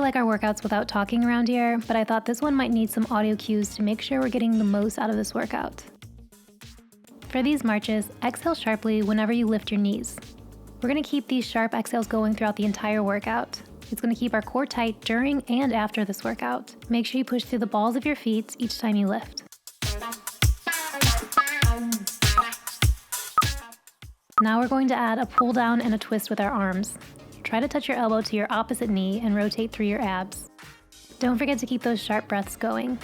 like our workouts without talking around here, but I thought this one might need some audio cues to make sure we're getting the most out of this workout. For these marches, exhale sharply whenever you lift your knees. We're going to keep these sharp exhales going throughout the entire workout. It's going to keep our core tight during and after this workout. Make sure you push through the balls of your feet each time you lift. Now we're going to add a pull down and a twist with our arms. Try to touch your elbow to your opposite knee and rotate through your abs. Don't forget to keep those sharp breaths going.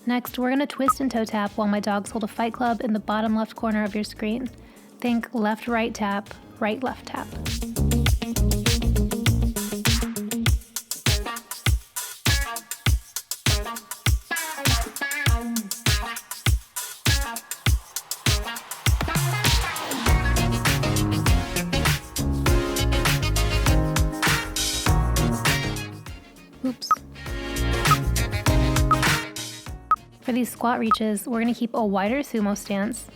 Next, we're going to twist and toe tap while my dogs hold a fight club in the bottom left corner of your screen. Think left, right tap, right, left tap. Oops. For these squat reaches, we're going to keep a wider sumo stance,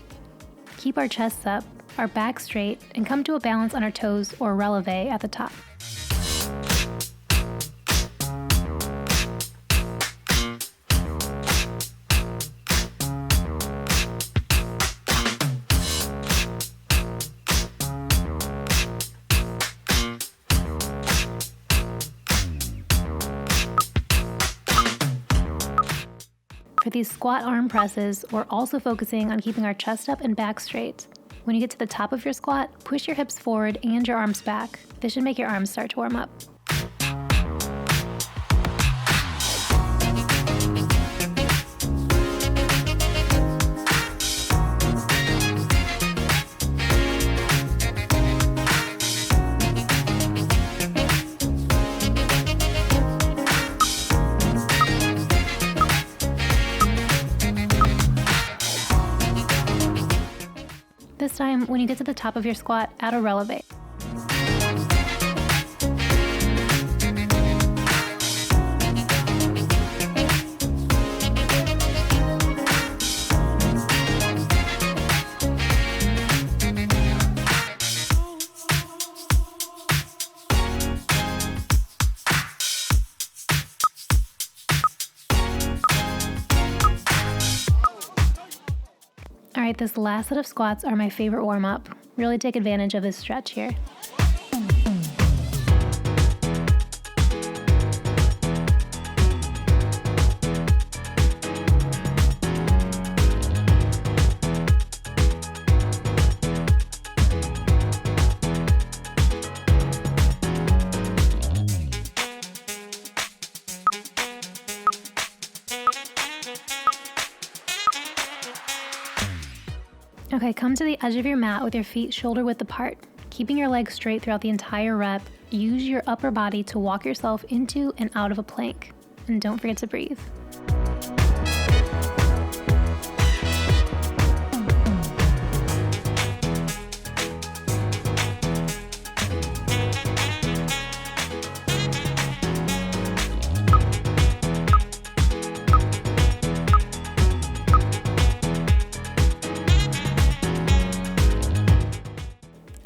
keep our chests up, our back straight, and come to a balance on our toes or releve at the top. For these squat arm presses, we're also focusing on keeping our chest up and back straight. When you get to the top of your squat, push your hips forward and your arms back. This should make your arms start to warm up. This time, when you get to the top of your squat, add a releve. Alright, this last set of squats are my favorite warm-up. Really take advantage of this stretch here. Okay, come to the edge of your mat with your feet shoulder width apart. Keeping your legs straight throughout the entire rep, use your upper body to walk yourself into and out of a plank. And don't forget to breathe.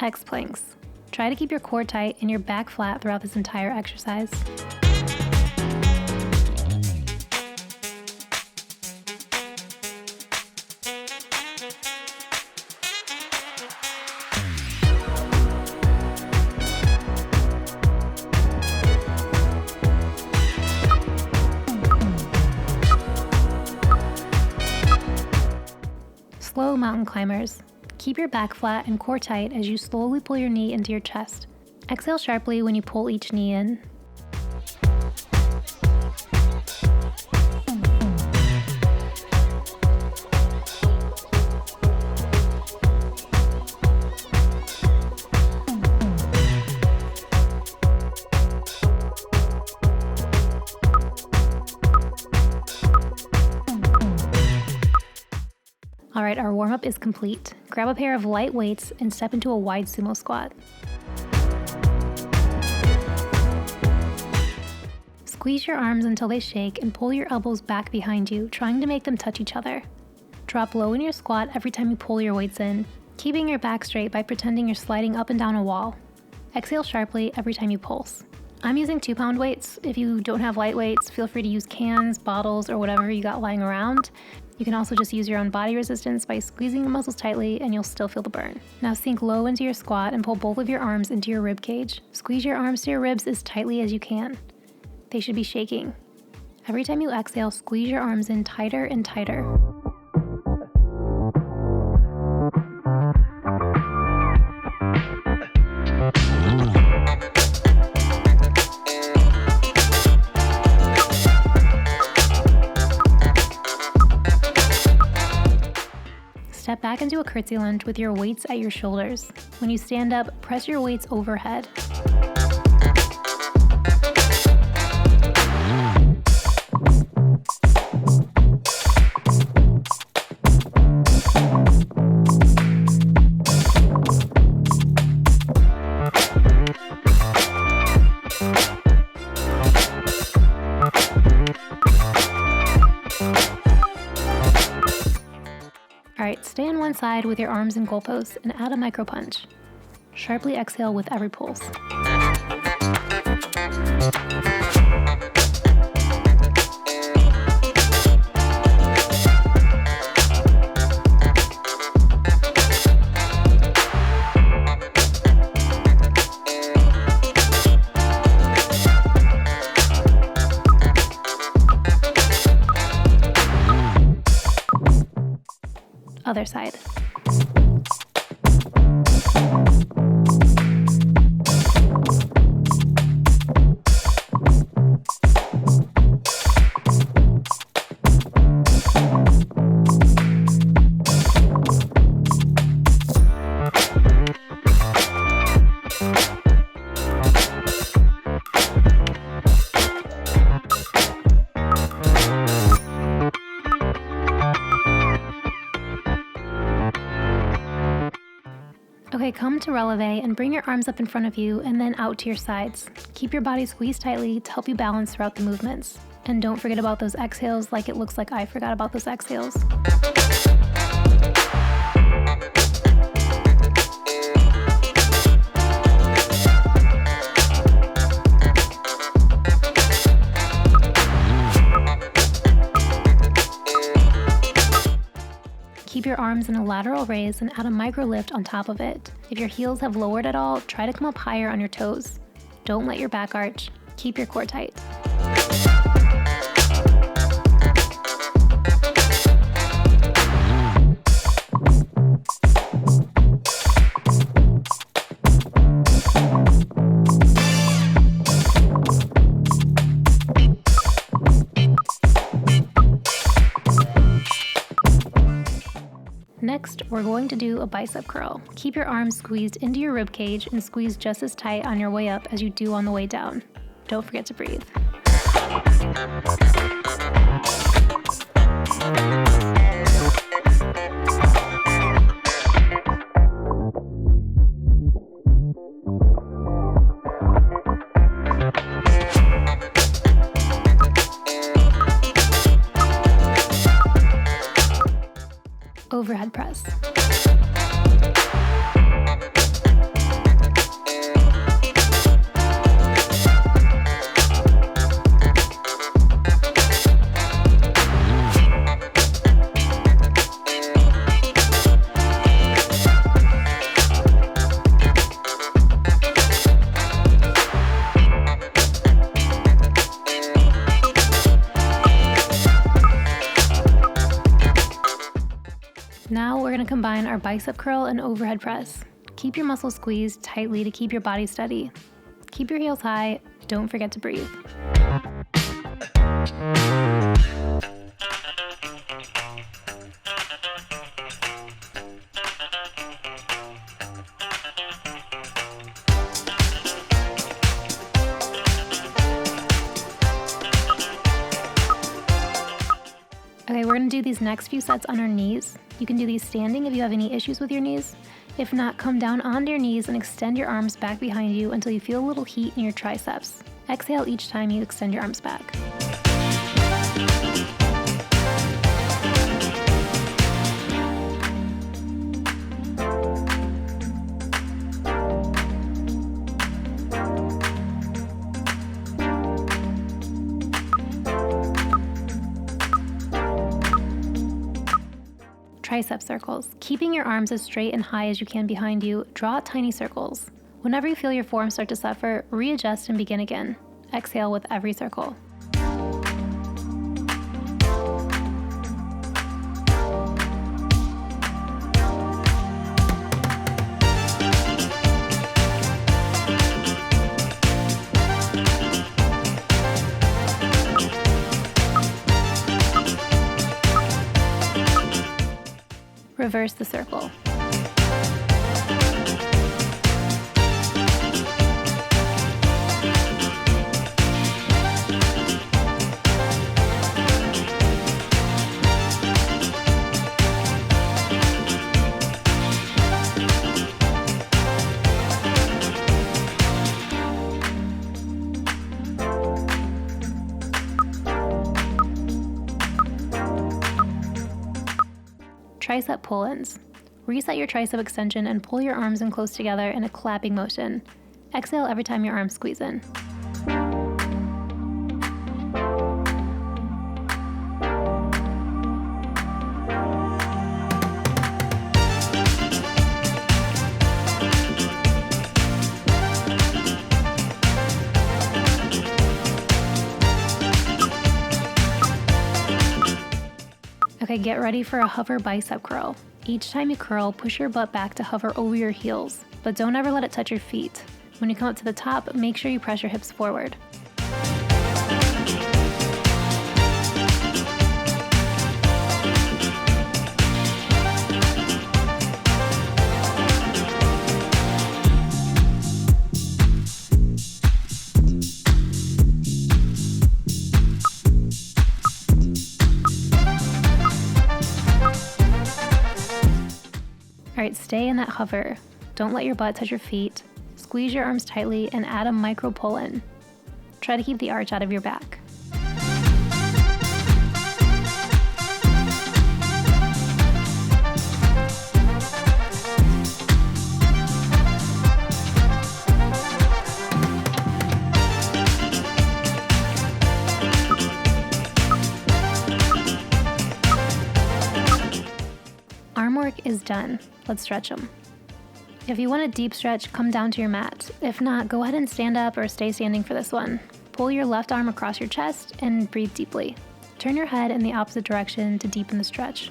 X planks. Try to keep your core tight and your back flat throughout this entire exercise. Slow mountain climbers. Keep your back flat and core tight as you slowly pull your knee into your chest. Exhale sharply when you pull each knee in. Alright, our warm-up is complete. Grab a pair of light weights and step into a wide sumo squat. Squeeze your arms until they shake and pull your elbows back behind you, trying to make them touch each other. Drop low in your squat every time you pull your weights in, keeping your back straight by pretending you're sliding up and down a wall. Exhale sharply every time you pulse. I'm using 2-pound weights. If you don't have light weights, feel free to use cans, bottles, or whatever you got lying around. You can also just use your own body resistance by squeezing the muscles tightly and you'll still feel the burn. Now sink low into your squat and pull both of your arms into your rib cage. Squeeze your arms to your ribs as tightly as you can. They should be shaking. Every time you exhale, squeeze your arms in tighter and tighter. Step back into a curtsy lunge with your weights at your shoulders. When you stand up, press your weights overhead. Alright, stay on one side with your arms in goalposts and add a micro punch. Sharply exhale with every pulse. Other side. Okay, come to releve and bring your arms up in front of you and then out to your sides. Keep your body squeezed tightly to help you balance throughout the movements. And don't forget about those exhales like it looks like I forgot about those exhales. Keep your arms in a lateral raise and add a micro lift on top of it. If your heels have lowered at all, try to come up higher on your toes. Don't let your back arch. Keep your core tight. Next, we're going to do a bicep curl. Keep your arms squeezed into your rib cage and squeeze just as tight on your way up as you do on the way down. Don't forget to breathe. Overhead press. Now we're going to combine our bicep curl and overhead press. Keep your muscles squeezed tightly to keep your body steady. Keep your heels high, don't forget to breathe. Okay, we're gonna do these next few sets on our knees. You can do these standing if you have any issues with your knees. If not, come down onto your knees and extend your arms back behind you until you feel a little heat in your triceps. Exhale each time you extend your arms back. Tricep circles. Keeping your arms as straight and high as you can behind you, draw tiny circles. Whenever you feel your forearms start to suffer, readjust and begin again. Exhale with every circle. Reverse the circle. Tricep pull-ins. Reset your tricep extension and pull your arms in close together in a clapping motion. Exhale every time your arms squeeze in. Okay, get ready for a hover bicep curl. Each time you curl, push your butt back to hover over your heels, but don't ever let it touch your feet. When you come up to the top, make sure you press your hips forward. Alright, stay in that hover. Don't let your butt touch your feet. Squeeze your arms tightly and add a micro pull-in. Try to keep the arch out of your back. Arm work is done. Let's stretch them. If you want a deep stretch, come down to your mat. If not, go ahead and stand up or stay standing for this one. Pull your left arm across your chest and breathe deeply. Turn your head in the opposite direction to deepen the stretch.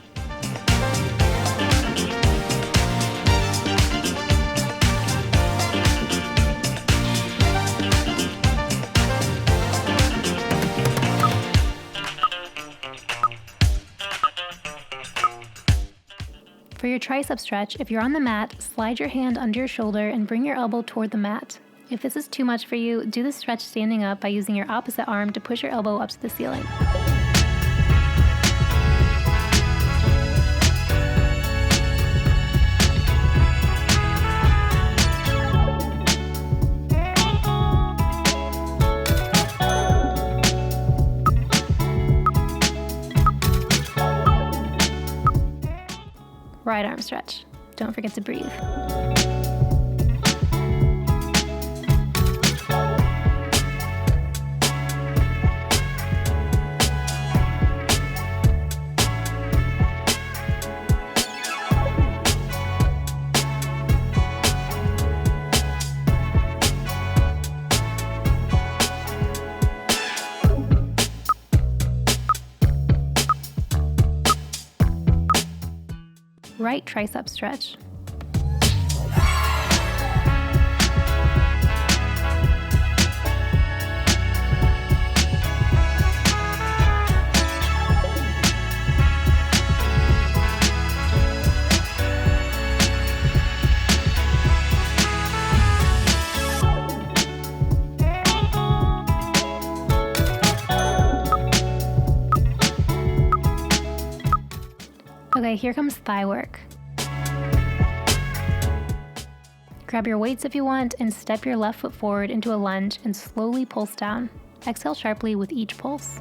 For your tricep stretch, if you're on the mat, slide your hand under your shoulder and bring your elbow toward the mat. If this is too much for you, do the stretch standing up by using your opposite arm to push your elbow up to the ceiling. Right arm stretch. Don't forget to breathe. Right tricep stretch. Okay, here comes thigh work. Grab your weights if you want and step your left foot forward into a lunge and slowly pulse down. Exhale sharply with each pulse.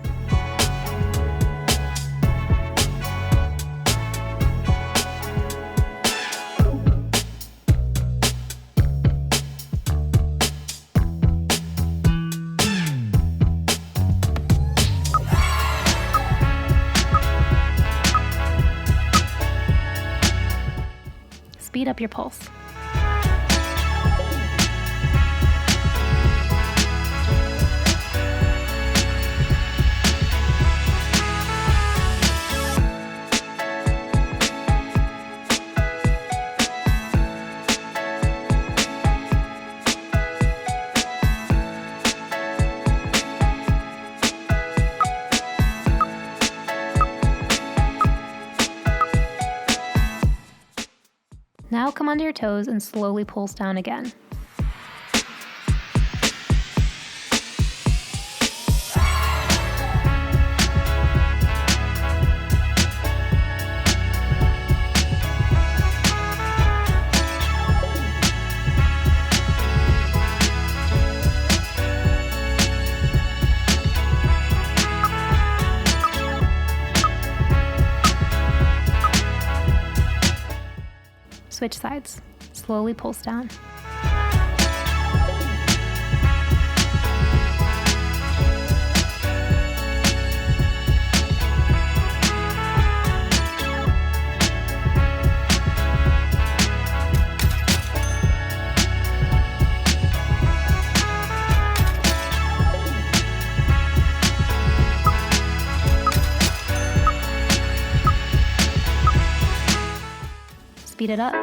Speed up your pulse. Now come onto your toes and slowly pulse down again. Switch sides. Slowly pulse down. Speed it up.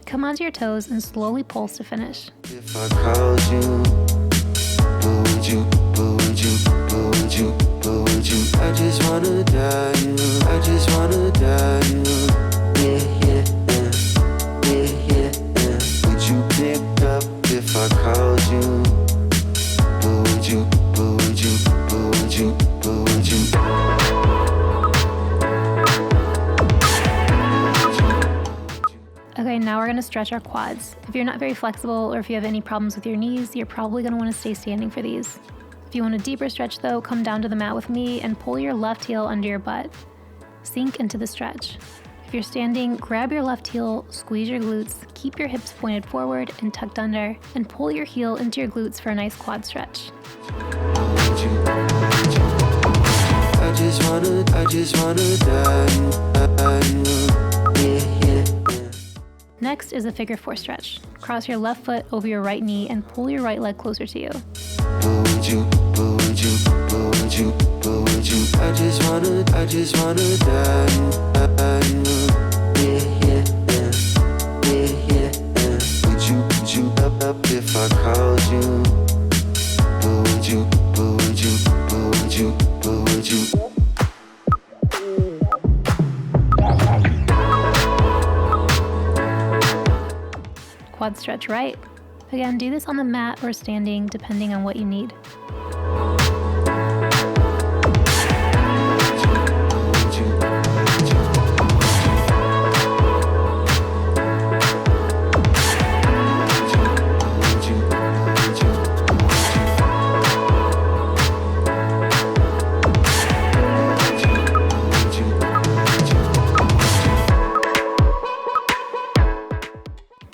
Come onto your toes and slowly pulse to finish. If I called you, would you? I just wanna die, I just wanna die, yeah. Would you pick up if I called you? Would you? Okay, now we're gonna stretch our quads. If you're not very flexible or if you have any problems with your knees, you're probably gonna wanna stay standing for these. If you want a deeper stretch though, come down to the mat with me and pull your left heel under your butt. Sink into the stretch. If you're standing, grab your left heel, squeeze your glutes, keep your hips pointed forward and tucked under, and pull your heel into your glutes for a nice quad stretch. I just wanna die, yeah. Next is a figure 4 stretch. Cross your left foot over your right knee and pull your right leg closer to you. Would you? I just wanna die, yeah. Would you up if I called you? Would you? Quad stretch right. Again, do this on the mat or standing, depending on what you need.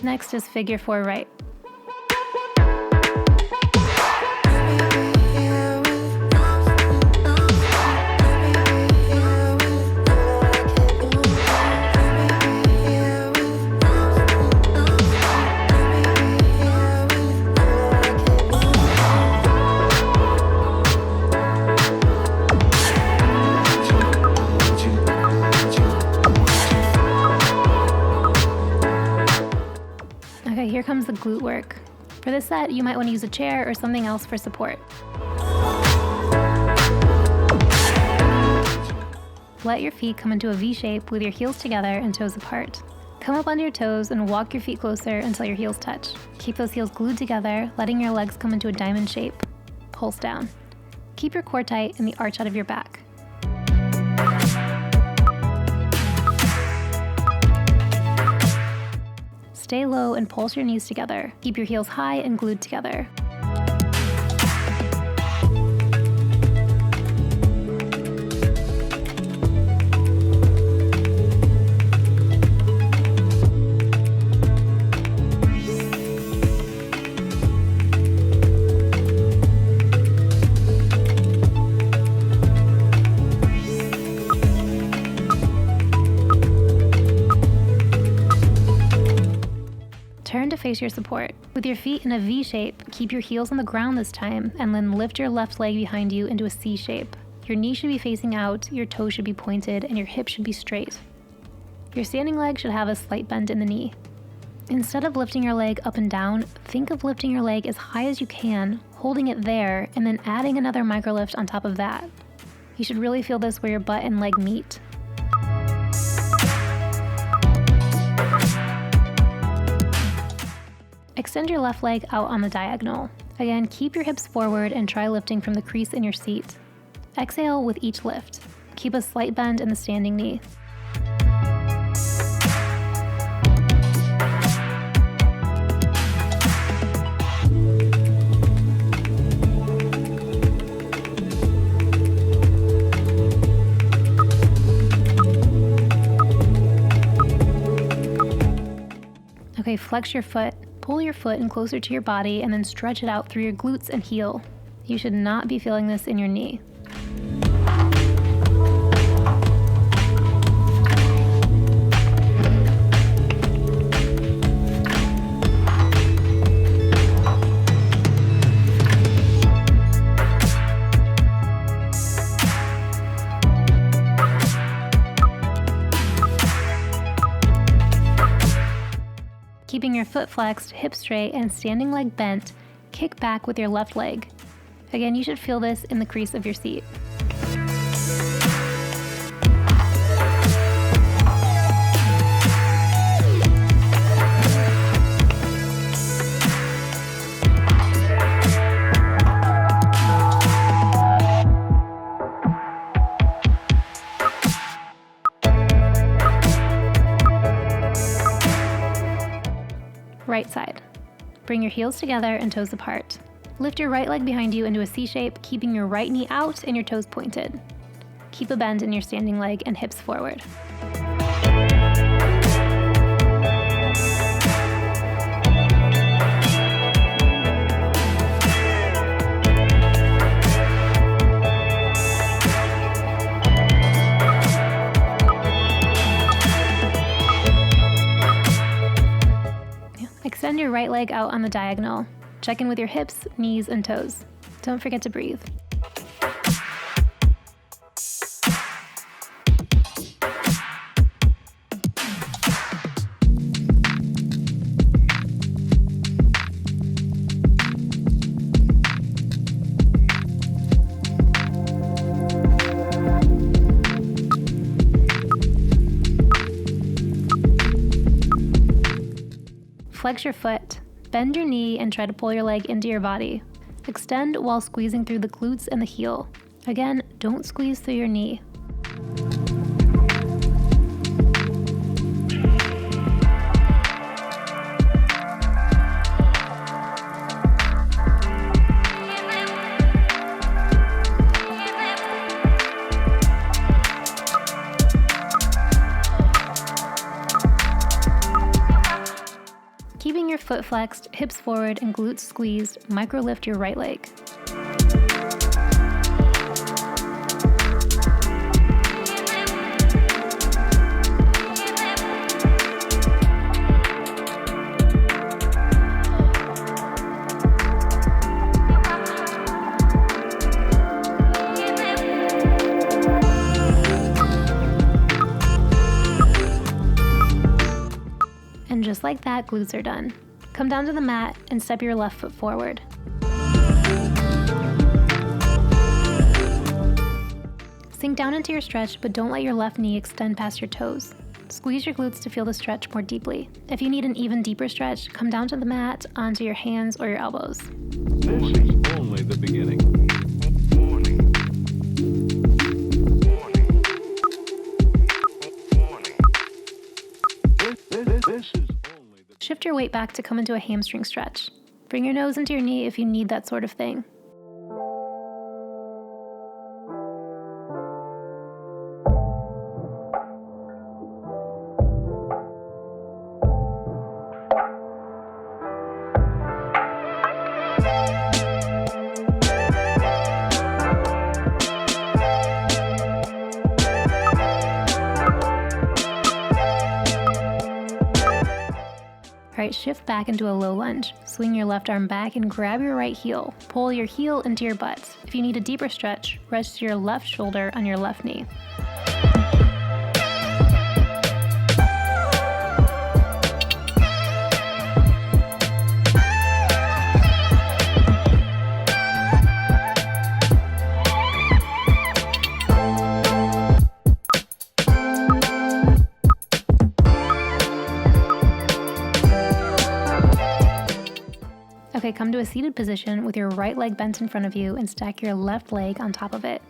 Next is figure 4 right. good glute work. For this set, you might want to use a chair or something else for support. Let your feet come into a V shape with your heels together and toes apart. Come up onto your toes and walk your feet closer until your heels touch. Keep those heels glued together, letting your legs come into a diamond shape. Pulse down. Keep your core tight and the arch out of your back. Stay low and pulse your knees together. Keep your heels high and glued together. Turn to face your support. With your feet in a V shape, keep your heels on the ground this time, and then lift your left leg behind you into a C shape. Your knee should be facing out, your toes should be pointed, and your hips should be straight. Your standing leg should have a slight bend in the knee. Instead of lifting your leg up and down, think of lifting your leg as high as you can, holding it there, and then adding another micro lift on top of that. You should really feel this where your butt and leg meet. Extend your left leg out on the diagonal. Again, keep your hips forward and try lifting from the crease in your seat. Exhale with each lift. Keep a slight bend in the standing knee. Okay, flex your foot. Pull your foot in closer to your body and then stretch it out through your glutes and heel. You should not be feeling this in your knee. Keeping your foot flexed, hips straight, and standing leg bent, kick back with your left leg. Again, you should feel this in the crease of your seat. Right side. Bring your heels together and toes apart. Lift your right leg behind you into a C shape, keeping your right knee out and your toes pointed. Keep a bend in your standing leg and hips forward. Extend your right leg out on the diagonal. Check in with your hips, knees, and toes. Don't forget to breathe. Flex your foot, bend your knee, and try to pull your leg into your body. Extend while squeezing through the glutes and the heel. Again, don't squeeze through your knee. Keeping your foot flexed, hips forward, and glutes squeezed, micro lift your right leg. And just like that, glutes are done. Come down to the mat and step your left foot forward. Sink down into your stretch, but don't let your left knee extend past your toes. Squeeze your glutes to feel the stretch more deeply. If you need an even deeper stretch, come down to the mat, onto your hands or your elbows. This is only the beginning. Shift your weight back to come into a hamstring stretch. Bring your nose into your knee if you need that sort of thing. Alright, shift back into a low lunge. Swing your left arm back and grab your right heel. Pull your heel into your butt. If you need a deeper stretch, rest your left shoulder on your left knee. Okay, come to a seated position with your right leg bent in front of you and stack your left leg on top of it.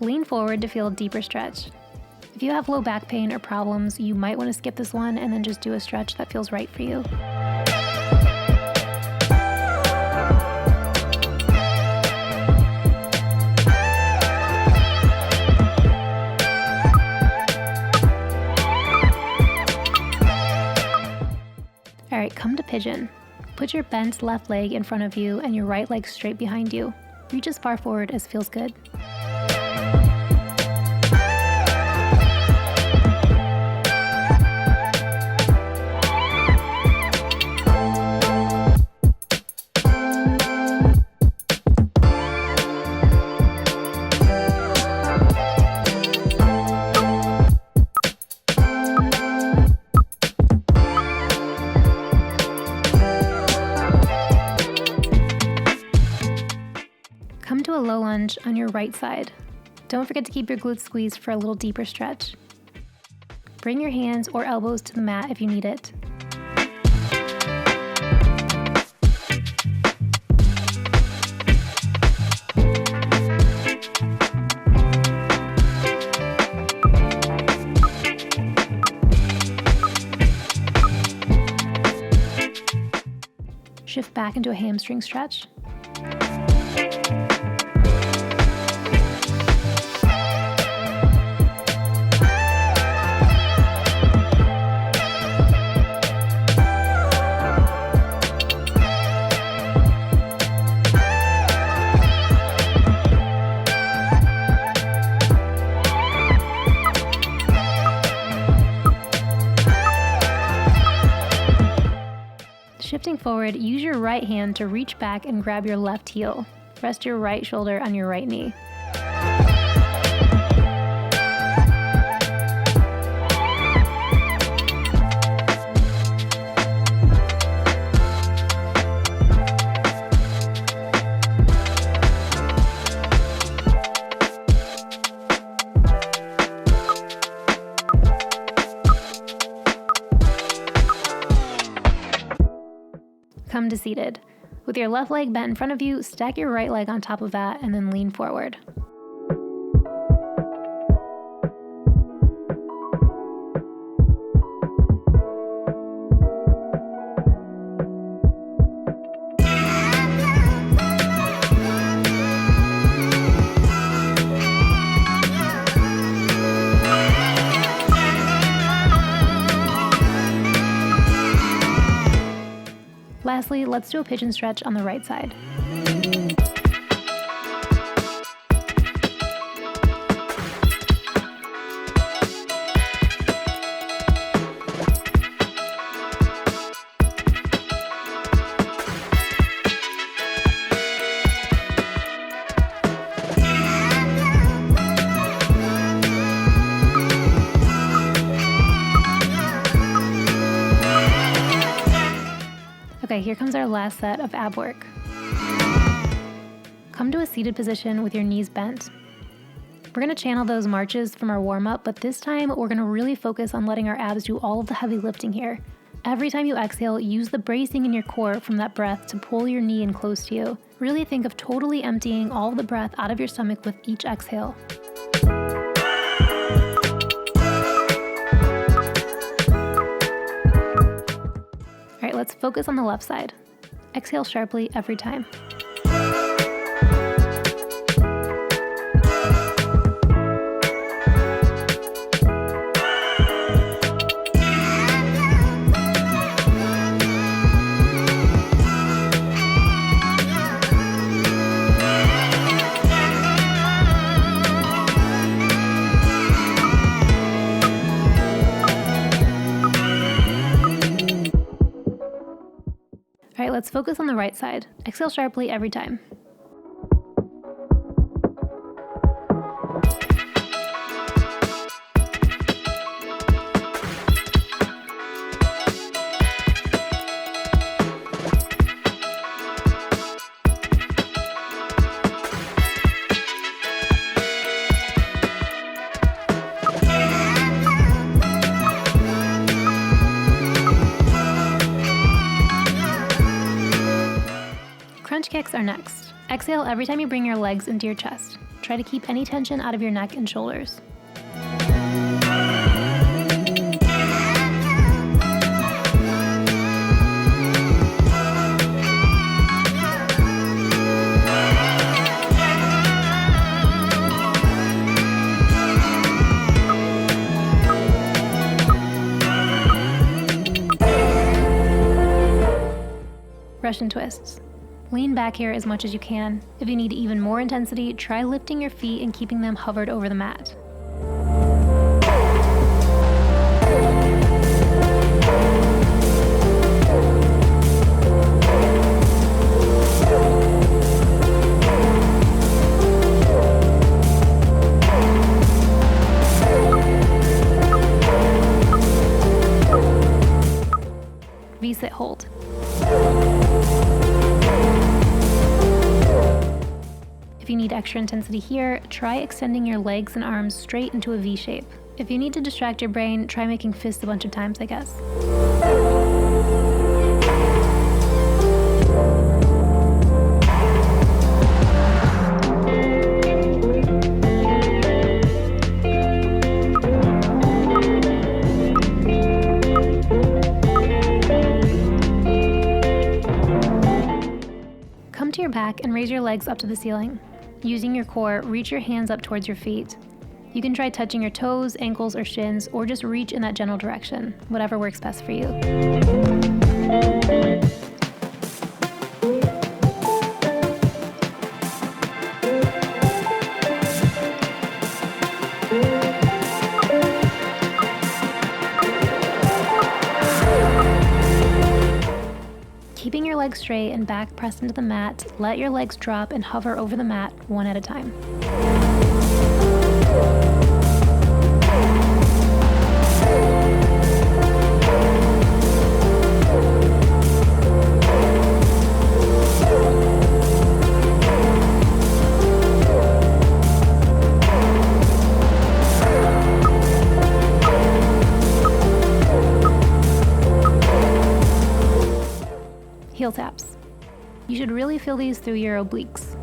Lean forward to feel a deeper stretch. If you have low back pain or problems, you might want to skip this one and then just do a stretch that feels right for you. Alright, come to Pigeon. Put your bent left leg in front of you and your right leg straight behind you. Reach as far forward as feels good. Come to a low lunge on your right side. Don't forget to keep your glutes squeezed for a little deeper stretch. Bring your hands or elbows to the mat if you need it. Shift back into a hamstring stretch. Shifting forward, use your right hand to reach back and grab your left heel. Rest your right shoulder on your right knee. Come to seated. With your left leg bent in front of you, stack your right leg on top of that and then lean forward. Lastly, let's do a pigeon stretch on the right side. Okay, comes our last set of ab work. Come to a seated position with your knees bent. We're going to channel those marches from our warm-up, but this time we're going to really focus on letting our abs do all of the heavy lifting here. Every time you exhale, use the bracing in your core from that breath to pull your knee in close to you. Really think of totally emptying all of the breath out of your stomach with each exhale. All right, let's focus on the left side. Exhale sharply every time. All right, let's focus on the right side. Exhale sharply every time. Crunch kicks are next. Exhale every time you bring your legs into your chest. Try to keep any tension out of your neck and shoulders. Russian twists. Lean back here as much as you can. If you need even more intensity, try lifting your feet and keeping them hovered over the mat. V-sit hold. If you need extra intensity here, try extending your legs and arms straight into a V shape. If you need to distract your brain, try making fists a bunch of times, I guess. Come to your back and raise your legs up to the ceiling. Using your core, reach your hands up towards your feet. You can try touching your toes, ankles, or shins, or just reach in that general direction, whatever works best for you. Keeping your legs straight and back pressed into the mat, let your legs drop and hover over the mat one at a time. Heel taps. You should really feel these through your obliques.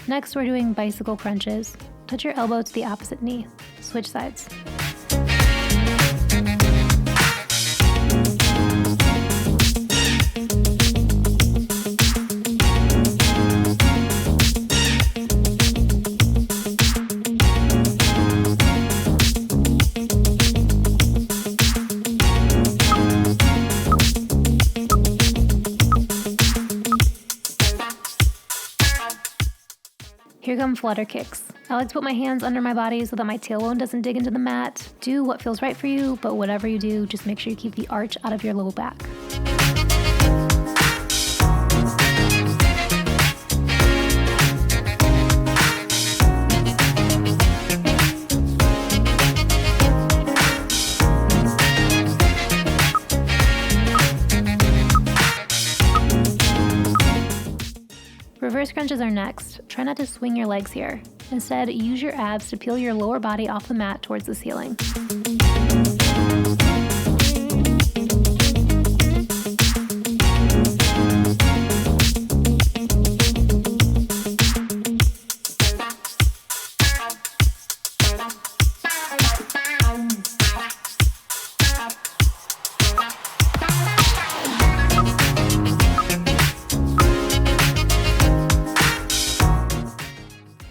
Next, we're doing bicycle crunches. Touch your elbow to the opposite knee. Switch sides. Here come Flutter Kicks. I like to put my hands under my body so that my tailbone doesn't dig into the mat. Do what feels right for you, but whatever you do, just make sure you keep the arch out of your low back. Reverse crunches are next. Try not to swing your legs here. Instead, use your abs to peel your lower body off the mat towards the ceiling.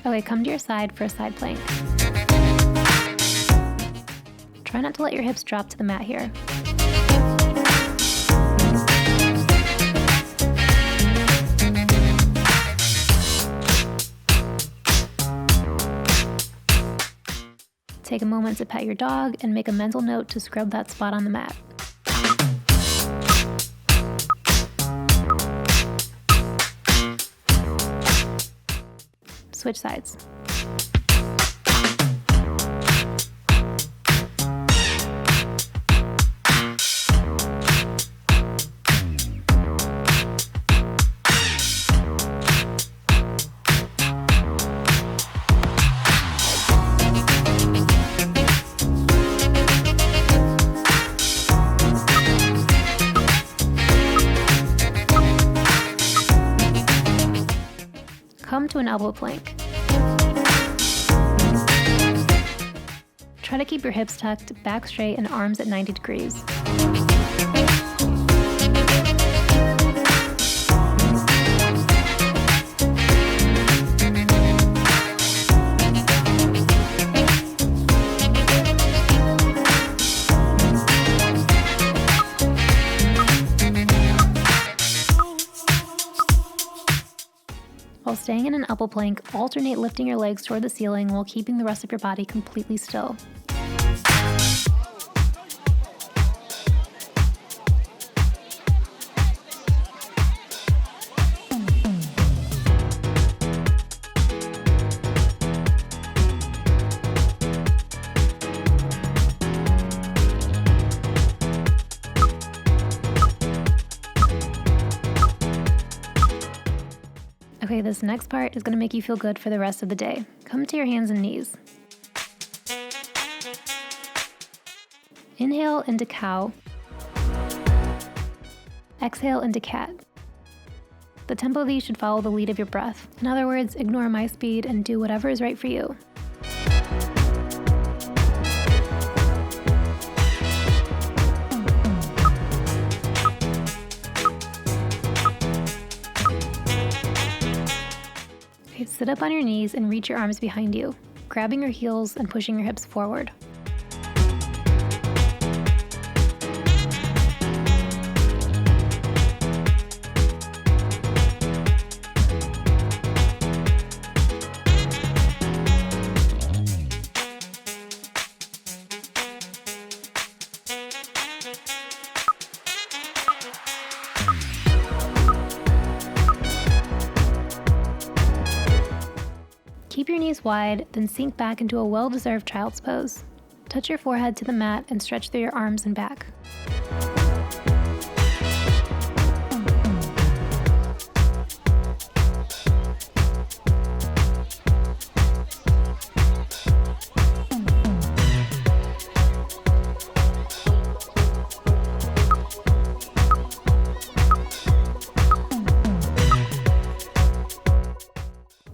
Okay, come to your side for a side plank. Try not to let your hips drop to the mat here. Take a moment to pet your dog and make a mental note to scrub that spot on the mat. Switch sides. Come to an elbow plank. Try to keep your hips tucked, back straight, and arms at 90 degrees. While staying in an elbow plank, alternate lifting your legs toward the ceiling while keeping the rest of your body completely still. Okay, this next part is going to make you feel good for the rest of the day. Come to your hands and knees. Inhale into cow. Exhale into cat. The tempo of these should follow the lead of your breath. In other words, ignore my speed and do whatever is right for you. Okay, sit up on your knees and reach your arms behind you, grabbing your heels and pushing your hips forward. Keep your knees wide, then sink back into a well-deserved child's pose. Touch your forehead to the mat and stretch through your arms and back.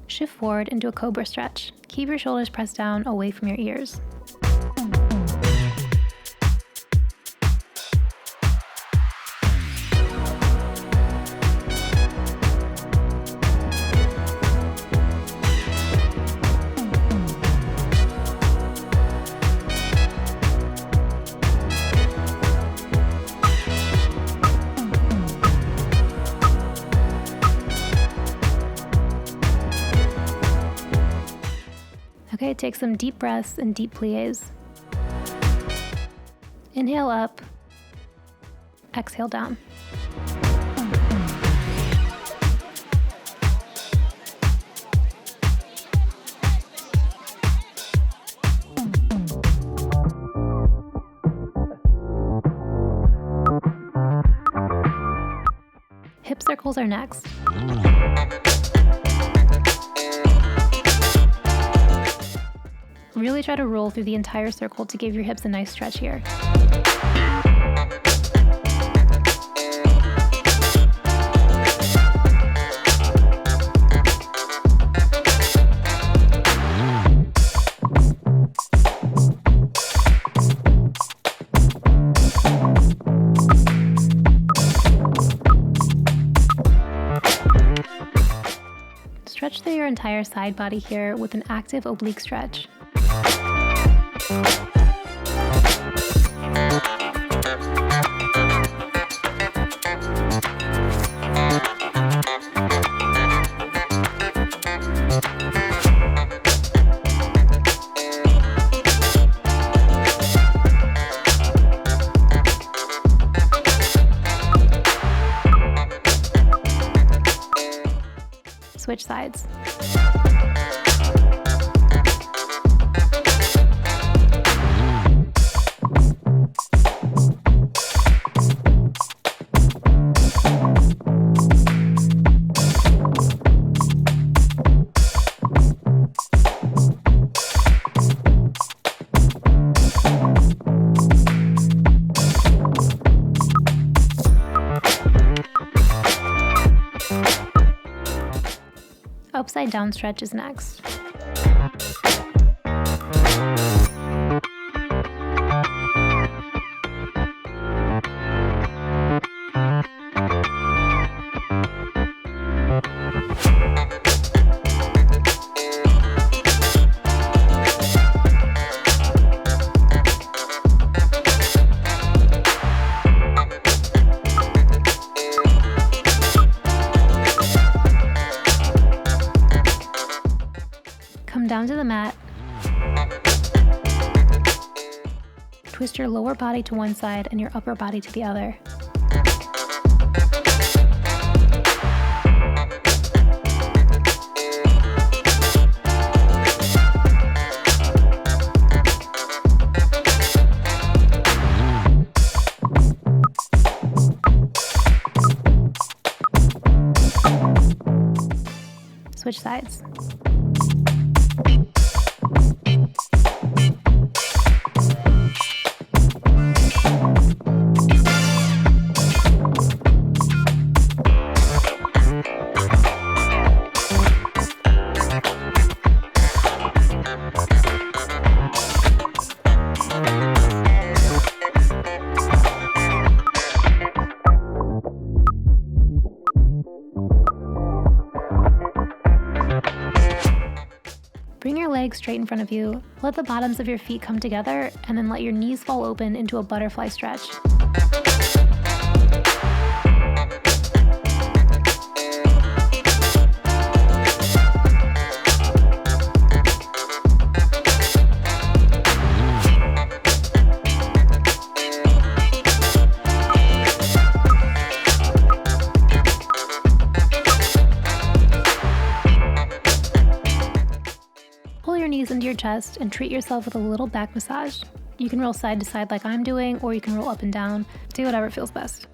Shift forward into a Cobra Stretch. Keep your shoulders pressed down away from your ears. Okay, take some deep breaths and deep plies. Inhale up, exhale down. Hip circles are next. Really try to roll through the entire circle to give your hips a nice stretch here. Stretch through your entire side body here with an active oblique stretch. Switch sides. Upside down stretch is next. Come down to the mat. Twist your lower body to one side and your upper body to the other. Switch sides. Bring your legs straight in front of you, let the bottoms of your feet come together, and then let your knees fall open into a butterfly stretch. Pull your knees into your chest and treat yourself with a little back massage. You can roll side to side like I'm doing, or you can roll up and down. Do whatever feels best.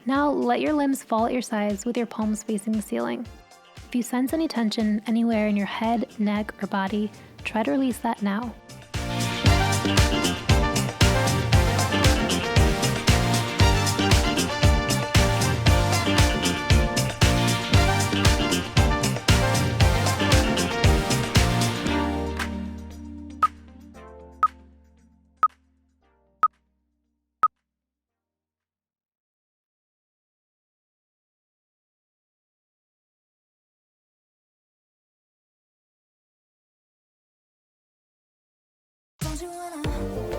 Now let your limbs fall at your sides with your palms facing the ceiling. If you sense any tension anywhere in your head, neck, or body, try to release that now. you wanna